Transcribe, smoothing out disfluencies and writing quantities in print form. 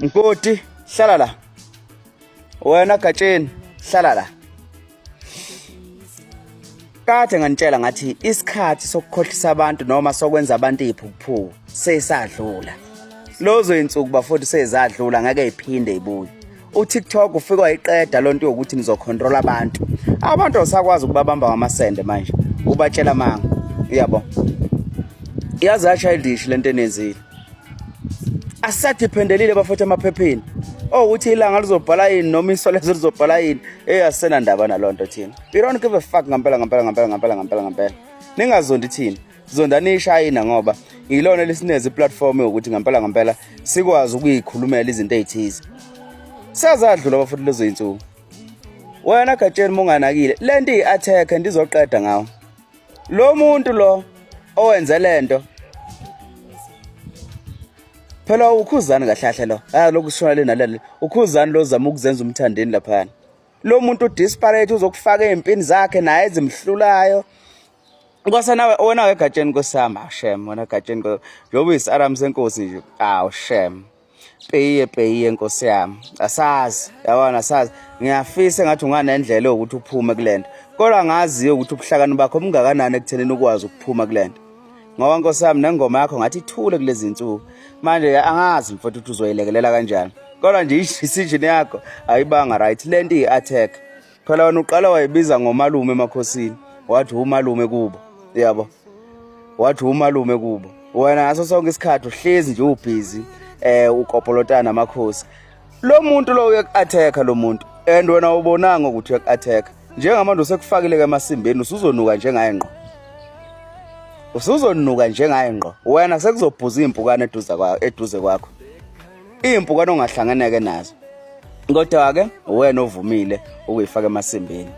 Nkoti hlala la. Wena Gatsheni hlala la. Kade nganitshela ngathi isikhathi sokukhohlisa abantu noma sokwenza abantu iphuphu sesadlula. Lozo insuku bafuthi sezadlula ngeke iphinde ibuye. uTikTok ufika wayiqeda lonto yokuthi nizocontrol abantu. Abantu osakwazi ukubabamba ngamasende manje. Ubatshela manga. Uyabo. Yaza childish lento enenzile. Asadephendelile bafuthi emaphepheni. Uthi ilanga lizobhala yini noma isole lizobhala yini asena ndaba nalonto thina. We don't give a fuck ngempela. Ningazondi thina. Zondanisha yina ngoba yilona lesineze platform yokuthi ngempela sikwazi ukuyikhulumela izinto ezithize. Siyazadlula bafuthi lezo insuku. Wena Gatsheni munganakile lento iattack ndizoqeda ngawo. Lo muntu lo owenze lento phela ukhuzani kahlahle lo. Lokushona lena leli. Ukhuzani lo zama ukuzenza umthandeni lapha. Lo muntu disparate uzokufaka empini zakhe naye ezimhlulayo. Ngosana wena Gatsheni kosama shem wena Gatsheni njoba isaram senkosi nje. Shem. Peye Nkosi yami. Asazi, yabona asazi. Ngiyafisa ngathi unganendlela yokuthi uphume kulento. Kodwa ngaziyo ukuthi ubuhlakani bakho bungakanani ekuthenini ukwazi ukuphuma kulento. Ngoba Nkosi yami nengoma yakho ngathi ithule kulezi insuku. Manje angazi mfowethu ukuthi uzoyilekelela kanjani. Kodwa nje decision yakho ayibanga right. Lento iattack. Phela wena uqala wayibiza ngomalume emakhosini. Wathi umalume kubo. Yabo. Wathi umalume kubo. Wena ngaso sonke isikhathi uhlezi nje ubusy. Ukopolotana amakhosi. Lo muntu lo uyaku-attack lo muntu. And wena ubonanga ukuthi uyaku-attack. Njengamanje usekufakile ke emasimbeni usuzonuka njengaye ngqo. Usuzonuka njengaye ngqo. Wena sekuzobhuza impukane eduze kwakho. Impukane ongahlanganeke nazo. Kodwa ke wena ovumile ukuyifaka emasimbeni.